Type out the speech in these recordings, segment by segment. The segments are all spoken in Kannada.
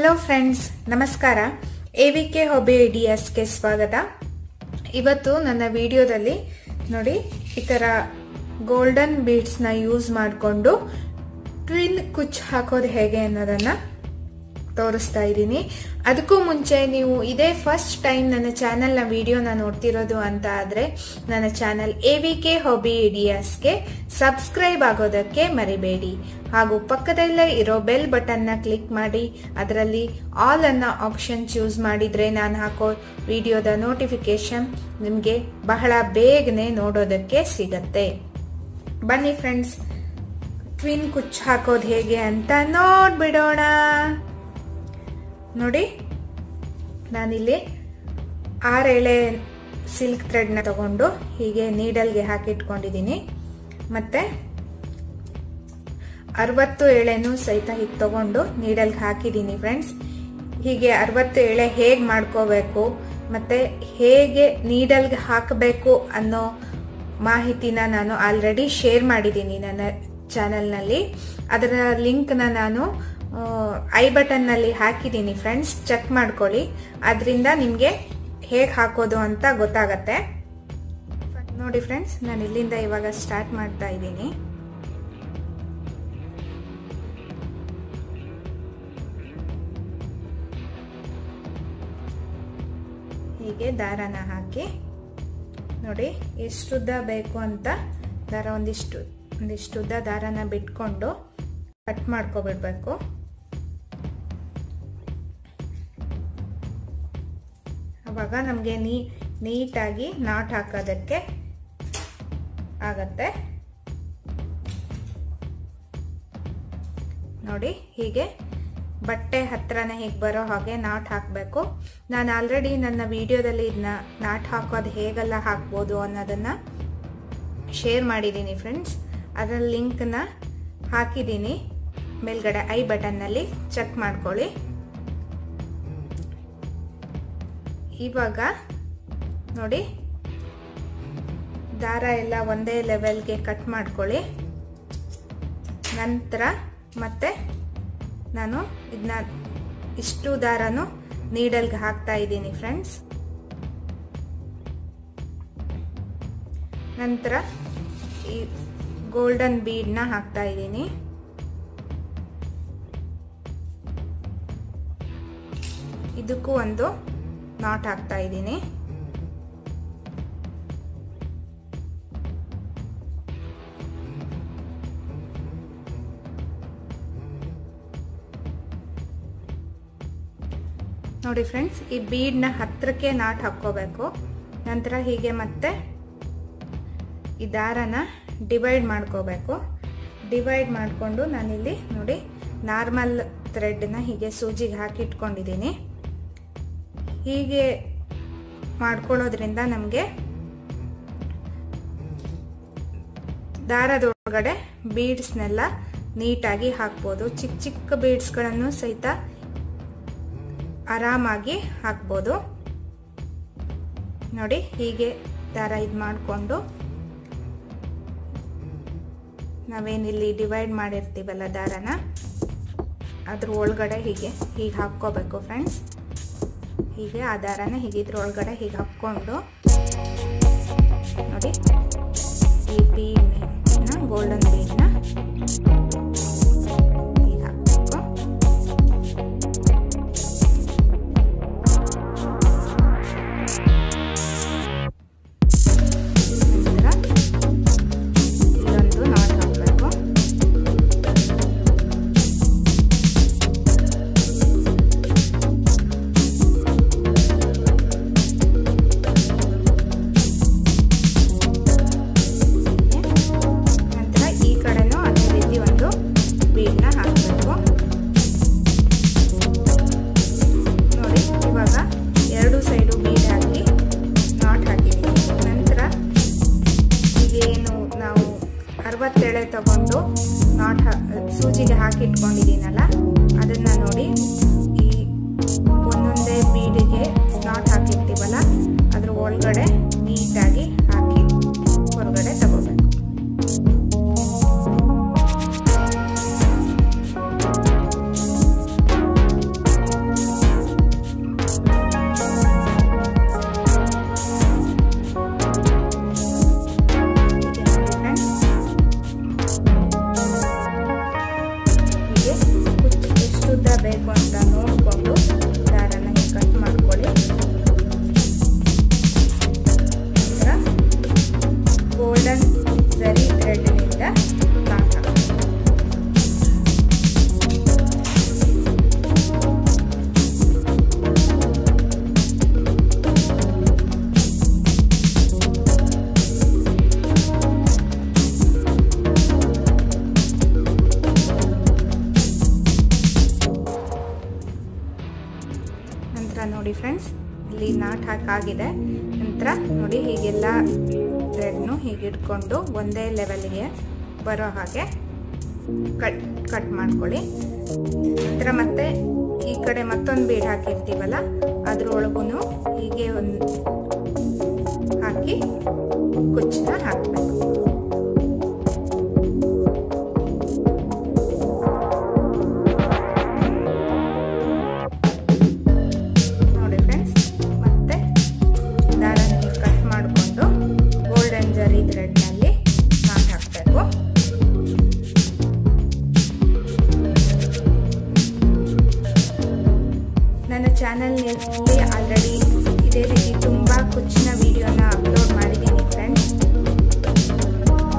ಹಲೋ ಫ್ರೆಂಡ್ಸ್, ನಮಸ್ಕಾರ. ಎವಿಕೆ ಹಾಬಿ ಐಡಿಯಾಸ್ಗೆ ಸ್ವಾಗತ. ಇವತ್ತು ನನ್ನ ವಿಡಿಯೋದಲ್ಲಿ ನೋಡಿ ಈ ತರ ಗೋಲ್ಡನ್ ಬೀಡ್ಸ್ ನ ಯೂಸ್ ಮಾಡಿಕೊಂಡು ಟ್ವಿನ್ ಕುಚ್ ಹಾಕೋದು ಹೇಗೆ ಅನ್ನೋದನ್ನ ತೋರಿಸ್ತಾ ಇದ್ದೀನಿ. ಅದಕ್ಕೂ ಮುಂಚೆ ನೀವು ಇದೇ ಫಸ್ಟ್ ಟೈಮ್ ನನ್ನ ಚಾನೆಲ್ ನ ವಿಡಿಯೋನ ನೋಡ್ತಿರೋದು ಅಂತ ಆದ್ರೆ ನನ್ನ ಚಾನೆಲ್ ಎವಿಕೆ ಹಾಬಿ ಐಡಿಯಾಸ್ಗೆ ಸಬ್ಸ್ಕ್ರೈಬ್ ಆಗೋದಕ್ಕೆ ಮರಿಬೇಡಿ. ಹಾಗೂ ಪಕ್ಕದಲ್ಲೇ ಇರೋ ಬೆಲ್ ಬಟನ್ ನ ಕ್ಲಿಕ್ ಮಾಡಿ ಅದರಲ್ಲಿ ಆಲ್ ಅನ್ನೋ ಆಪ್ಷನ್ ಚೂಸ್ ಮಾಡಿದ್ರೆ ನಾನು ಹಾಕೋ ವಿಡಿಯೋದ ನೋಟಿಫಿಕೇಶನ್ ನಿಮಗೆ ಬಹಳ ಬೇಗನೆ ನೋಡೋದಕ್ಕೆ ಸಿಗತ್ತೆ. ಬನ್ನಿ ಫ್ರೆಂಡ್ಸ್, ಟ್ವಿನ್ ಕುಚ್ ಹಾಕೋದು ಹೇಗೆ ಅಂತ ನೋಡ್ಬಿಡೋಣ. ನೋಡಿ, ನಾನಿಲ್ಲಿ 6 ಎಳೆ ಸಿಲ್ಕ್ ಥ್ರೆಡ್ ನ ತಗೊಂಡು ಹೀಗೆ ನೀಡಲ್ಗೆ ಹಾಕಿಟ್ಕೊಂಡಿದ್ದೀನಿ. ಮತ್ತೆ 60 ಎಳೆನೂ ಸಹಿತ ಹೀಗೆ ತಗೊಂಡು ನೀಡಲ್ಗೆ ಹಾಕಿದ್ದೀನಿ ಫ್ರೆಂಡ್ಸ್. ಹೀಗೆ 60 ಎಳೆ ಹೇಗೆ ಮಾಡ್ಕೋಬೇಕು ಮತ್ತೆ ಹೇಗೆ ನೀಡಲ್ಗೆ ಹಾಕಬೇಕು ಅನ್ನೋ ಮಾಹಿತಿನ ನಾನು ಆಲ್ರೆಡಿ ಶೇರ್ ಮಾಡಿದ್ದೀನಿ ನನ್ನ ಚಾನೆಲ್ನಲ್ಲಿ. ಅದರ ಲಿಂಕ್ ನಾನು ಐ ಬಟನ್ ನಲ್ಲಿ ಹಾಕಿದ್ದೀನಿ ಫ್ರೆಂಡ್ಸ್, ಚೆಕ್ ಮಾಡ್ಕೊಳ್ಳಿ. ಅದರಿಂದ ನಿಮ್ಗೆ ಹೇಗೆ ಹಾಕೋದು ಅಂತ ಗೊತ್ತಾಗತ್ತೆ. ನೋಡಿ ಫ್ರೆಂಡ್ಸ್, ನಾನು ಇಲ್ಲಿಂದ ಇವಾಗ ಸ್ಟಾರ್ಟ್ ಮಾಡ್ತಾ ಇದ್ದೀನಿ. ಹೀಗೆ ದಾರನ ಹಾಕಿ ನೋಡಿ, ಎಷ್ಟುದ್ದ ಬೇಕು ಅಂತ ದಾರ ಒಂದಿಷ್ಟು ಉದ್ದ ದಾರನ ಬಿಟ್ಕೊಂಡು ಕಟ್ ಮಾಡ್ಕೊಬಿಡ್ಬೇಕು. ಅವಾಗ ನಮಗೆ ನೀಟಾಗಿ ನಾಟ್ ಹಾಕೋದಕ್ಕೆ ಆಗತ್ತೆ. ನೋಡಿ, ಹೀಗೆ ಬಟ್ಟೆ ಹತ್ರನೇ ಹೀಗೆ ಬರೋ ಹಾಗೆ ನಾಟ್ ಹಾಕಬೇಕು. ನಾನು ಆಲ್ರೆಡಿ ನನ್ನ ವಿಡಿಯೋದಲ್ಲಿ ಇದನ್ನ ನಾಟ್ ಹಾಕೋದು ಹೇಗೆಲ್ಲ ಹಾಕ್ಬೋದು ಅನ್ನೋದನ್ನ ಶೇರ್ ಮಾಡಿದ್ದೀನಿ ಫ್ರೆಂಡ್ಸ್. ಅದರ ಲಿಂಕ್ನ ಹಾಕಿದ್ದೀನಿ ಮೇಲ್ಗಡೆ ಐ ಬಟನ್ ನಲ್ಲಿ, ಚೆಕ್ ಮಾಡ್ಕೊಳ್ಳಿ. ಇವಾಗ ನೋಡಿ, ದಾರ ಎಲ್ಲ ಒಂದೇ ಲೆವೆಲ್ಗೆ ಕಟ್ ಮಾಡ್ಕೊಳ್ಳಿ. ನಂತರ ಮತ್ತೆ ನಾನು ಇದನ್ನ ಇಷ್ಟು ದಾರನು ನೀಡಲ್ಗೆ ಹಾಕ್ತಾ ಇದ್ದೀನಿ ಫ್ರೆಂಡ್ಸ್. ನಂತರ ಈ ಗೋಲ್ಡನ್ ಬೀಡ್ ನ ಹಾಕ್ತಾ ಇದ್ದೀನಿ. ಇದಕ್ಕೂ ಒಂದು ನಾಟ್ ಹಾಕ್ತಾ ಇದ್ದೀನಿ. ನೋಡಿ ಫ್ರೆಂಡ್ಸ್, ಈ ಬೀಡ್ ನ ಹತ್ರಕ್ಕೆ ನಾಟ್ ಹಾಕೋಬೇಕು. ನಂತರ ಹೀಗೆ ಮತ್ತೆ ಈ ದಾರನ ಡಿವೈಡ್ ಮಾಡ್ಕೋಬೇಕು. ಡಿವೈಡ್ ಮಾಡಿಕೊಂಡು ನಾನಿಲ್ಲಿ ನೋಡಿ ನಾರ್ಮಲ್ ಥ್ರೆಡ್ ನ ಹೀಗೆ ಸೂಜಿಗೆ ಹಾಕಿ ಇಟ್ಕೊಂಡಿದ್ದೀನಿ. ಹೀಗೆ ಮಾಡ್ಕೊಳ್ಳೋದ್ರಿಂದ ನಮಗೆ ದಾರದೊಳಗಡೆ ಬೀಡ್ಸ್ನೆಲ್ಲ ನೀಟಾಗಿ ಹಾಕ್ಬೋದು. ಚಿಕ್ಕ ಚಿಕ್ಕ ಬೀಡ್ಸ್ಗಳನ್ನು ಸಹಿತ ಆರಾಮಾಗಿ ಹಾಕ್ಬೋದು. ನೋಡಿ, ಹೀಗೆ ದಾರ ಇದು ಮಾಡಿಕೊಂಡು ನಾವೇನಿಲ್ಲಿ ಡಿವೈಡ್ ಮಾಡಿರ್ತೀವಲ್ಲ ದಾರನ, ಅದ್ರ ಒಳಗಡೆ ಹೀಗೆ ಹಾಕ್ಕೋಬೇಕು ಫ್ರೆಂಡ್ಸ್. ಹೀಗೆ ಆ ದಾರನ ಹೀಗೆ ಇದ್ರ ಒಳಗಡೆ ಹೀಗೆ ಹಾಕ್ಕೊಂಡು ನೋಡಿ, ಈ ಬೀಡ್ನ ಗೋಲ್ಡನ್ ಬೀಡ್ನ ಹೀಗೆ ಹಾಕಬೇಕು. ಇದೊಂದು ನಾಟ್ ಹಾಕಬೇಕು. ತಗೊಂಡು ನಾಟ್ ಸೂಜಿಗೆ ಹಾಕಿ ಇಟ್ಕೊಂಡಿದ್ದೀನಲ್ಲ, ಅದನ್ನ ನೋಡಿ ಈ ಒಂದೊಂದೇ ಬೀಡಿಗೆ ನಾಟ್ ಹಾಕಿರ್ತೀವಲ್ಲ ಅದ್ರ ಒಳಗಡೆ ನೀಟಾಗಿ ಹಾಕಿ ಹೊರಗಡೆ ತಗೋಬೇಕು. ಬೇಕು ಅಂತ ನೋಡಿಕೊಂಡು ದಾರನ ಕಟ್ ಮಾಡ್ಕೊಳ್ಳಿ. ನಂತರ ಗೋಲ್ಡನ್ ಜರಿ ಥ್ರೆಡ್ನಿಂದ ನಾಟ್ ಹಾಕಿ. ನೋಡಿ ಫ್ರೆಂಡ್ಸ್, ಇಲ್ಲಿ ನಾಟ್ ಹಾಕಾಗಿದೆ. ನಂತರ ನೋಡಿ ಹೀಗೆಲ್ಲ ಥ್ರೆಡ್ನು ಹೀಗೆ ಇಟ್ಕೊಂಡು ಒಂದೇ ಲೆವೆಲ್ಗೆ ಬರೋ ಹಾಗೆ ಕಟ್ ಮಾಡ್ಕೊಳ್ಳಿ. ನಂತರ ಮತ್ತೆ ಈ ಕಡೆ ಮತ್ತೊಂದು ಬೀಡ್ ಹಾಕಿರ್ತೀವಲ್ಲ ಅದ್ರೊಳಗೂ ಹೀಗೆ ಒಂದು ಹಾಕಿ ಕುಚ್ಚನ್ನ ಹಾಕಬೇಕು. ನನ್ನ ಚಾನಲ್ನಲ್ಲಿ ಆಲ್ರೆಡಿ ಇದೇ ರೀತಿ ತುಂಬ ಕುಚ್ಚಿನ ವಿಡಿಯೋನ ಅಪ್ಲೋಡ್ ಮಾಡಿದ್ದೀನಿ ಫ್ರೆಂಡ್ಸ್.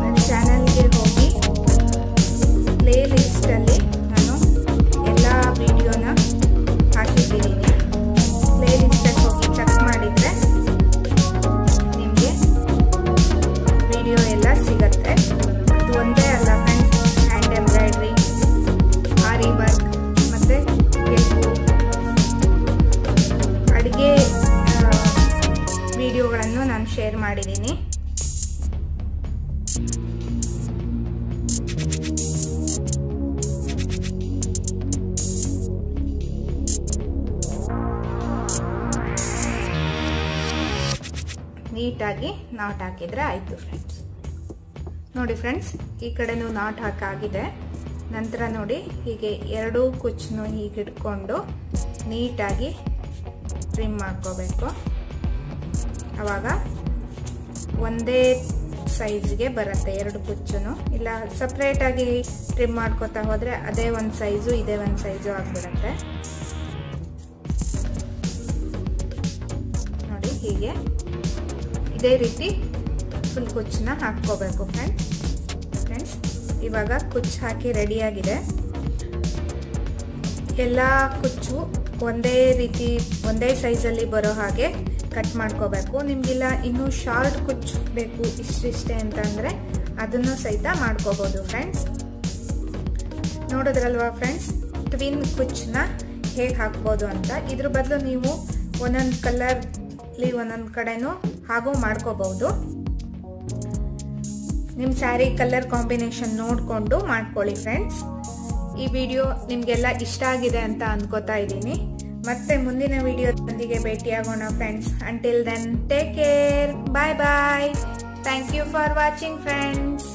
ನನ್ನ ಚಾನಲ್ಗೆ ಹೋಗಿ ಪ್ಲೇ ಲಿಸ್ಟಲ್ಲಿ ನಾನು ಎಲ್ಲ ವಿಡಿಯೋನ ಹಾಕಿದ್ದೀನಿ. ಪ್ಲೇ ಲಿಸ್ಟಲ್ಲಿ ಹೋಗಿ ಚೆಕ್ ಮಾಡಿದರೆ ನಿಮಗೆ ವಿಡಿಯೋ ಎಲ್ಲ ಸಿಗುತ್ತೆ. ಅದು ಒಂದೇ ಅಲ್ಲ ಫ್ರೆಂಡ್ಸ್, ಹ್ಯಾಂಡ್ ಎಂಬ್ರಾಯ್ಡ್ರಿ, ಆರಿ ವರ್ಕ್ ಮತ್ತು ಅಡುಗೆ ವಿಡಿಯೋಗಳನ್ನು ನಾನು ಶೇರ್ ಮಾಡಿದ್ದೀನಿ. ನೀಟಾಗಿ ನಾಟ್ ಹಾಕಿದ್ರೆ ಆಯಿತು ಫ್ರೆಂಡ್ಸ್. ನೋಡಿ ಫ್ರೆಂಡ್ಸ್, ಈ ಕಡೆನೂ ನಾಟ್ ಹಾಕಾಗಿದೆ. ನಂತರ ನೋಡಿ ಹೀಗೆ ಎರಡೂ ಕುಚ್ಚನ್ನು ಹೀಗೆ ಇಟ್ಕೊಂಡು ನೀಟಾಗಿ ಟ್ರಿಮ್ ಮಾಡ್ಕೋಬೇಕು. ಆವಾಗ ಒಂದೇ ಸೈಜ್ಗೆ ಬರುತ್ತೆ ಎರಡು ಕುಚ್ಚು. ಇಲ್ಲ ಸಪ್ರೇಟಾಗಿ ಟ್ರಿಮ್ ಮಾಡ್ಕೋತಾ ಹೋದರೆ ಅದೇ ಒಂದು ಸೈಜು ಇದೇ ಒಂದು ಸೈಜು ಆಗಿಬಿಡುತ್ತೆ. ನೋಡಿ ಹೀಗೆ ಇದೇ ರೀತಿ ಫುಲ್ ಕುಚ್ಚನ್ನ ಹಾಕ್ಕೋಬೇಕು ಫ್ರೆಂಡ್ಸ್. ಇವಾಗ ಕುಚ್ಚು ಹಾಕಿ ರೆಡಿಯಾಗಿದೆ. ಎಲ್ಲ ಕುಚ್ಚು ಒಂದೇ ರೀತಿ ಒಂದೇ ಸೈಜಲ್ಲಿ ಬರೋ ಹಾಗೆ ಕಟ್ ಮಾಡ್ಕೋಬೇಕು. ನಿಮಗಿಲ್ಲ ಇನ್ನೂ ಶಾರ್ಟ್ ಕುಚ್ಚು ಬೇಕು ಇಷ್ಟಿಷ್ಟೇ ಅಂತಂದರೆ ಅದನ್ನು ಸಹಿತ ಮಾಡ್ಕೋಬೋದು ಫ್ರೆಂಡ್ಸ್. ನೋಡಿದ್ರಲ್ವಾ ಫ್ರೆಂಡ್ಸ್, ಟ್ವಿನ್ ಕುಚ್ಚನ್ನ ಹೇಗೆ ಹಾಕ್ಬೋದು ಅಂತ. ಇದ್ರ ಬದಲು ನೀವು ಒಂದೊಂದು ಕಲರ್ಲಿ ಒಂದೊಂದು ಕಡೆನೂ ಹಾಗೂ ಮಾಡ್ಕೋಬಹುದು. ನಿಮ್ಮ ಸ್ಯಾರಿ ಕಲರ್ ಕಾಂಬಿನೇಷನ್ ನೋಡಿಕೊಂಡು ಮಾಡ್ಕೊಳ್ಳಿ ಫ್ರೆಂಡ್ಸ್. ಈ ವಿಡಿಯೋ ನಿಮಗೆಲ್ಲ ಇಷ್ಟ ಆಗಿದೆ ಅಂತ ಅನ್ಕೋತಾ ಇದ್ದೀನಿ. ಮತ್ತೆ ಮುಂದಿನ ವಿಡಿಯೋದೊಂದಿಗೆ ಭೇಟಿಯಾಗೋಣ friends. Until then take care, bye bye. Thank you for watching friends.